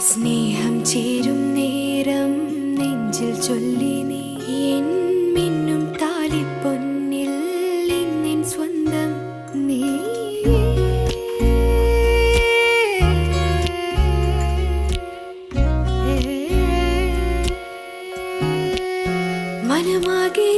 സ്നേഹം ചേരും നേരം നെഞ്ചിൽ ചൊല്ലി നീ എൻ മിന്നും താലിപ്പൊന്നിൽ ഇന്നെൻ സ്വന്തം നീ. മനമാകെ